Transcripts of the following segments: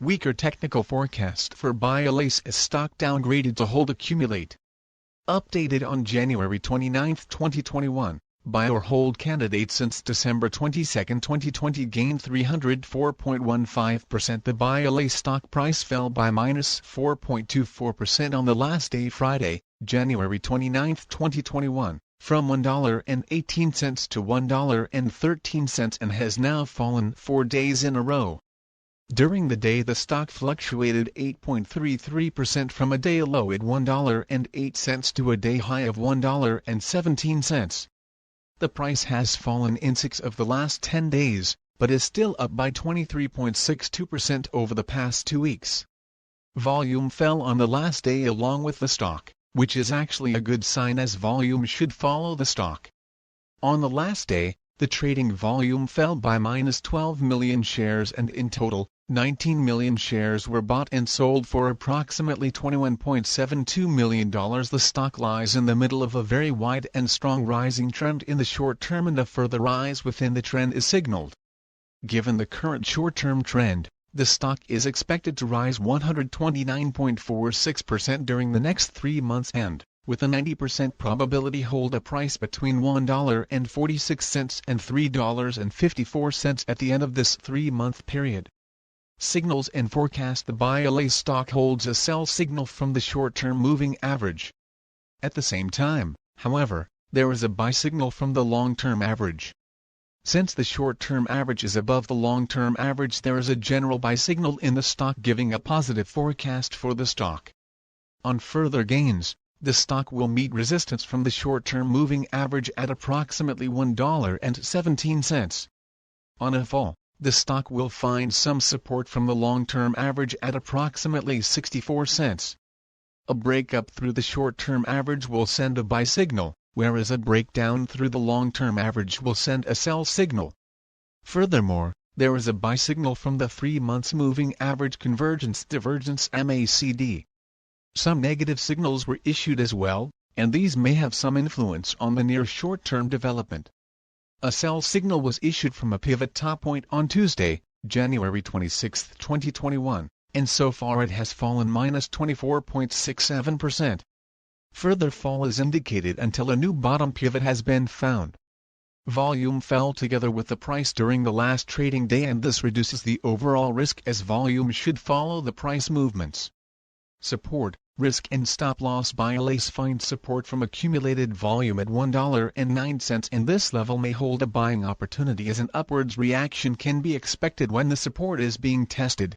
Weaker technical forecast for Biolase stock downgraded to hold accumulate. Updated on January 29, 2021, buy or hold candidate since December 22, 2020 gained 304.15%. The Biolase stock price fell by minus 4.24% on the last day Friday, January 29, 2021, from $1.18 to $1.13 and has now fallen 4 days in a row. During the day the stock fluctuated 8.33% from a day low at $1.08 to a day high of $1.17. The price has fallen in 6 of the last 10 days, but is still up by 23.62% over the past 2 weeks. Volume fell on the last day along with the stock, which is actually a good sign as volume should follow the stock. On the last day, the trading volume fell by minus 12 million shares and in total, 19 million shares were bought and sold for approximately $21.72 million. The stock lies in the middle of a very wide and strong rising trend in the short term and a further rise within the trend is signaled. Given the current short-term trend, the stock is expected to rise 129.46% during the next 3 months and, with a 90% probability hold a price between $1.46 and $3.54 at the end of this 3-month period. Signals and forecast. The Biolase stock holds a sell signal from the short-term moving average. At the same time, however, there is a buy signal from the long-term average. Since the short-term average is above the long-term average, there is a general buy signal in the stock giving a positive forecast for the stock. On further gains, the stock will meet resistance from the short-term moving average at approximately $1.17. On a fall, the stock will find some support from the long-term average at approximately 64 cents. A breakup through the short-term average will send a buy signal, whereas a breakdown through the long-term average will send a sell signal. Furthermore, there is a buy signal from the 3 months moving average convergence divergence MACD. Some negative signals were issued as well, and these may have some influence on the near short-term development. A sell signal was issued from a pivot top point on Tuesday, January 26, 2021, and so far it has fallen minus 24.67%. Further fall is indicated until a new bottom pivot has been found. Volume fell together with the price during the last trading day, and this reduces the overall risk as volume should follow the price movements. Support, risk and stop loss. Biolase finds support from accumulated volume at $1.09 and this level may hold a buying opportunity as an upwards reaction can be expected when the support is being tested.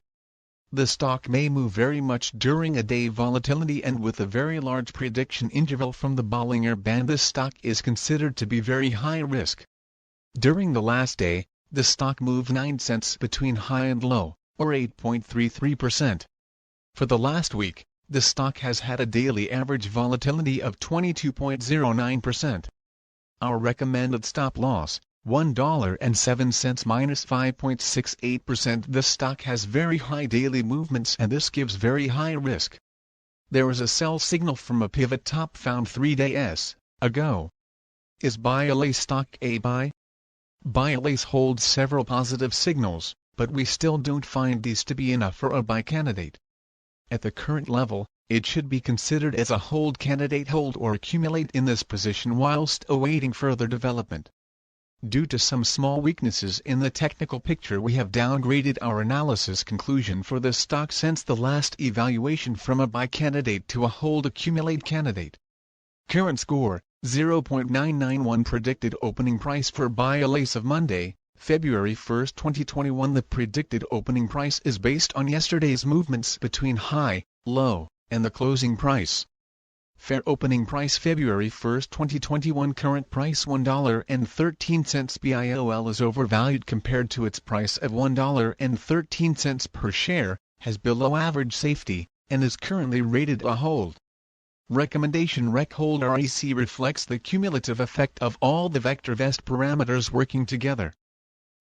The stock may move very much during a day volatility and with a very large prediction interval from the Bollinger Band. This stock is considered to be very high risk. During the last day, the stock moved 9 cents between high and low, or 8.33%. For the last week, the stock has had a daily average volatility of 22.09%. Our recommended stop loss, $1.07 minus 5.68%. This stock has very high daily movements and this gives very high risk. There is a sell signal from a pivot top found 3 days ago. Is Biolase stock a buy? Biolase holds several positive signals, but we still don't find these to be enough for a buy candidate. At the current level, it should be considered as a hold candidate. Hold or accumulate in this position whilst awaiting further development. Due to some small weaknesses in the technical picture, we have downgraded our analysis conclusion for this stock since the last evaluation from a buy candidate to a hold accumulate candidate. Current score, 0.991. Predicted opening price for Biolase of Monday, February 1, 2021. The predicted opening price is based on yesterday's movements between high, low, and the closing price. Fair opening price February 1, 2021. Current price $1.13. BIOL is overvalued compared to its price of $1.13 per share, has below average safety, and is currently rated a hold. Recommendation: Rec Hold. REC reflects the cumulative effect of all the VectorVest parameters working together.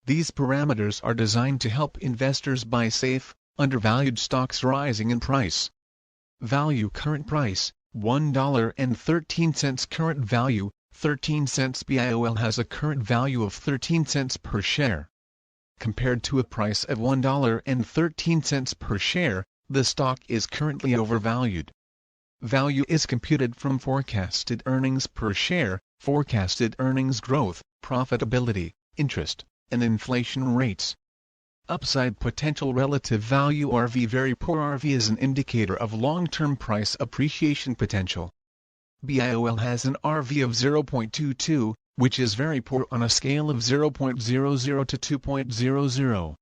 These parameters are designed to help investors buy safe, undervalued stocks rising in price. Value: current price, $1.13. Current value, 13 cents. BIOL has a current value of 13 cents per share. compared to a price of $1.13 per share, the stock is currently overvalued. Value is computed from forecasted earnings per share, forecasted earnings growth, profitability, interest, and inflation rates. Upside potential relative value RV. Very poor RV is an indicator of long-term price appreciation potential. BIOL has an RV of 0.22, which is very poor on a scale of 0.00 to 2.00.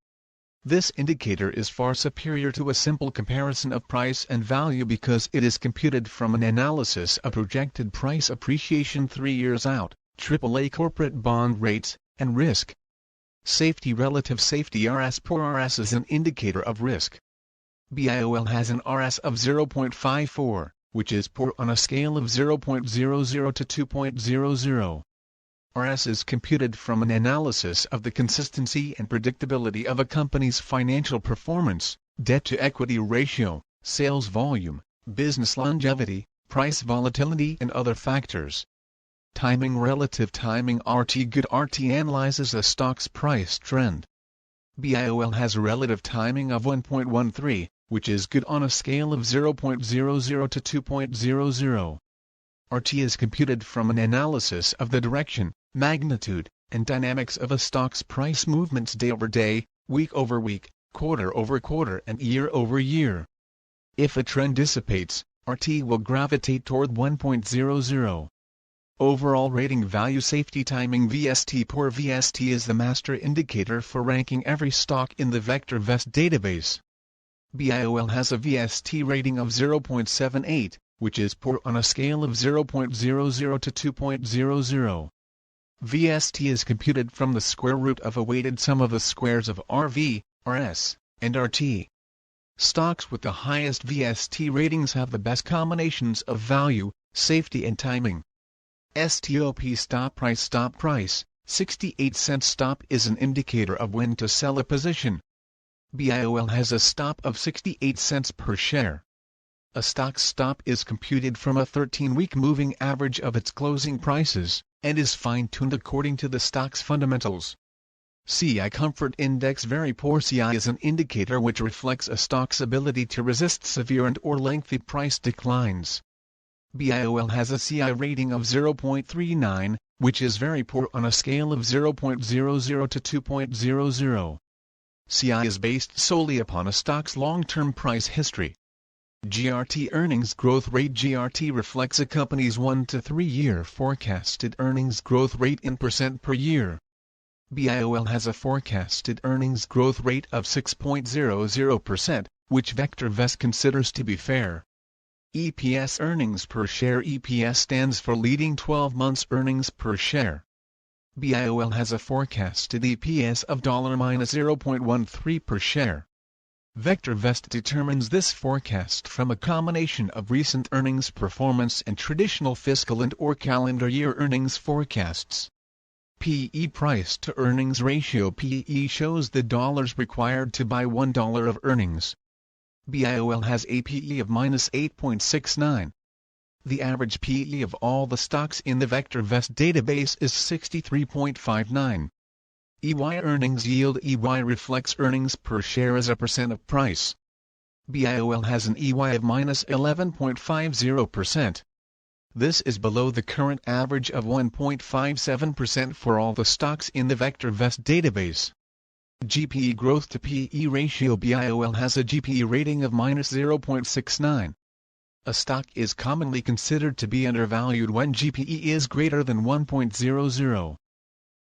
This indicator is far superior to a simple comparison of price and value because it is computed from an analysis of projected price appreciation 3 years out, AAA corporate bond rates, and risk. Safety. Relative safety RS. Poor RS is an indicator of risk. BIOL has an RS of 0.54, which is poor on a scale of 0.00 to 2.00. RS is computed from an analysis of the consistency and predictability of a company's financial performance, debt-to-equity ratio, sales volume, business longevity, price volatility and other factors. Timing. Relative timing RT. Good RT analyzes a stock's price trend. BIOL has a relative timing of 1.13, which is good on a scale of 0.00 to 2.00. RT is computed from an analysis of the direction, magnitude, and dynamics of a stock's price movements day over day, week over week, quarter over quarter and year over year. If a trend dissipates, RT will gravitate toward 1.00. Overall rating value. Safety. Timing VST. Poor VST is the master indicator for ranking every stock in the VectorVest database. BIOL has a VST rating of 0.78, which is poor on a scale of 0.00 to 2.00. VST is computed from the square root of a weighted sum of the squares of RV, RS, and RT. Stocks with the highest VST ratings have the best combinations of value, safety and timing. STOP. Stop price. Stop price, 68 cent stop is an indicator of when to sell a position. BIOL has a stop of 68 cents per share. A stock's stop is computed from a 13-week moving average of its closing prices, and is fine-tuned according to the stock's fundamentals. CI Comfort Index. Very poor CI is an indicator which reflects a stock's ability to resist severe and/or lengthy price declines. BIOL has a CI rating of 0.39, which is very poor on a scale of 0.00 to 2.00. CI is based solely upon a stock's long-term price history. GRT earnings growth rate. GRT reflects a company's 1 to 3 year forecasted earnings growth rate in percent per year. BIOL has a forecasted earnings growth rate of 6.00%, which VectorVest considers to be fair. EPS. Earnings per share. EPS stands for leading 12 months earnings per share. BIOL has a forecasted EPS of $-0.13 per share. VectorVest determines this forecast from a combination of recent earnings performance and traditional fiscal and/or calendar year earnings forecasts. PE. Price to earnings ratio. PE shows the dollars required to buy $1 of earnings. BIOL has a PE of -8.69. The average PE of all the stocks in the VectorVest database is 63.59. EY. Earnings yield. EY reflects earnings per share as a percent of price. BIOL has an EY of -11.50%. This is below the current average of 1.57% for all the stocks in the VectorVest database. GPE. Growth to PE ratio. BIOL has a GPE rating of -0.69. A stock is commonly considered to be undervalued when GPE is greater than 1.00.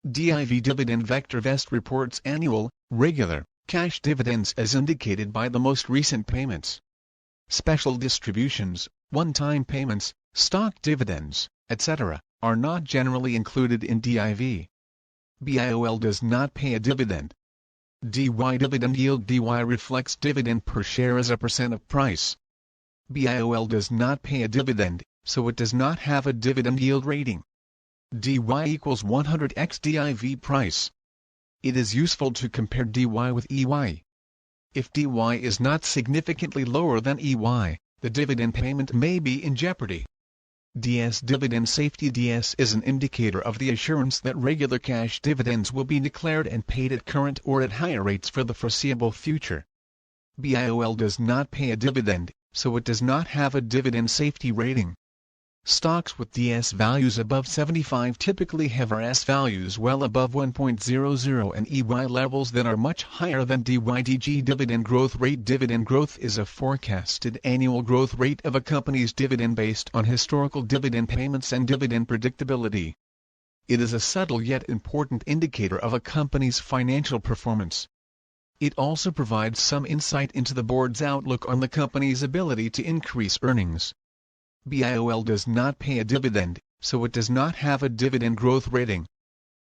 DIV. Dividend. VectorVest reports annual, regular, cash dividends as indicated by the most recent payments. Special distributions, one-time payments, stock dividends, etc., are not generally included in DIV. BIOL does not pay a dividend. DY. Dividend yield. DY reflects dividend per share as a percent of price. BIOL does not pay a dividend, so it does not have a dividend yield rating. DY equals 100x DIV price. It is useful to compare DY with EY. If DY is not significantly lower than EY, the dividend payment may be in jeopardy. DS Dividend Safety. DS is an indicator of the assurance that regular cash dividends will be declared and paid at current or at higher rates for the foreseeable future. BIOL does not pay a dividend, so it does not have a dividend safety rating. Stocks with DS values above 75 typically have RS values well above 1.00 and EY levels that are much higher than DYDG dividend growth rate. Dividend growth is a forecasted annual growth rate of a company's dividend based on historical dividend payments and dividend predictability. It is a subtle yet important indicator of a company's financial performance. It also provides some insight into the board's outlook on the company's ability to increase earnings. BIOL does not pay a dividend, so it does not have a dividend growth rating.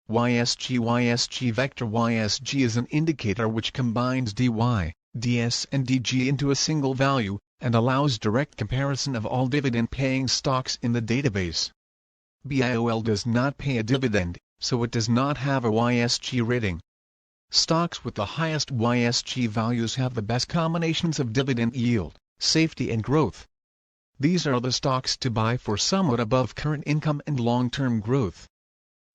YSG Vector YSG is an indicator which combines DY, DS and DG into a single value, and allows direct comparison of all dividend-paying stocks in the database. BIOL does not pay a dividend, so it does not have a YSG rating. Stocks with the highest YSG values have the best combinations of dividend yield, safety and growth. These are the stocks to buy for somewhat above current income and long-term growth.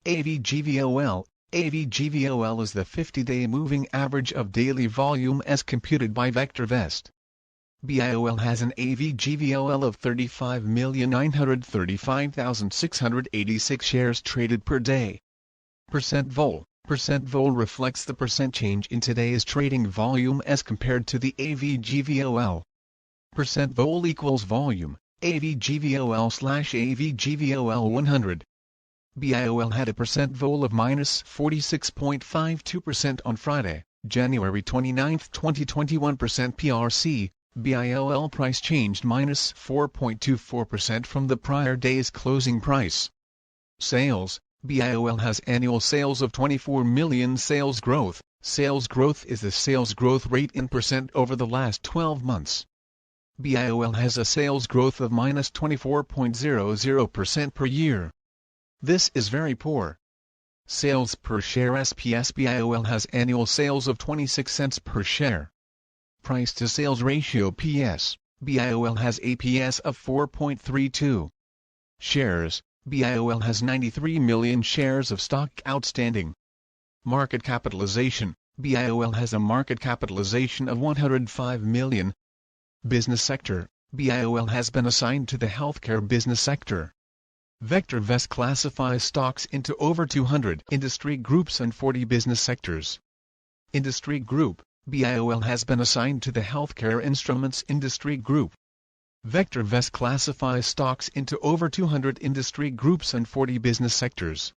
AVGVOL. AVGVOL is the 50-day moving average of daily volume as computed by VectorVest. BIOL has an AVGVOL of 35,935,686 shares traded per day. Percent vol reflects the percent change in today's trading volume as compared to the AVGVOL. Percent vol equals volume, AVGVOL/AVGVOL 100. BIOL had a percent vol of minus 46.52% on Friday, January 29, 2021. PRC, BIOL price changed minus 4.24% from the prior day's closing price. Sales, BIOL has annual sales of 24 million. Sales growth is the sales growth rate in percent over the last 12 months. BIOL has a sales growth of minus 24.00% per year. This is very poor. Sales per share SPS. BIOL has annual sales of 26 cents per share. Price to sales ratio PS. BIOL has APS of 4.32. Shares. BIOL has 93 million shares of stock outstanding. Market capitalization. BIOL has a market capitalization of 105 million. Business sector. BIOL has been assigned to the healthcare business sector. VectorVest classifies stocks into over 200 industry groups and 40 business sectors. Industry group. BIOL has been assigned to the healthcare instruments industry group. VectorVest classifies stocks into over 200 industry groups and 40 business sectors.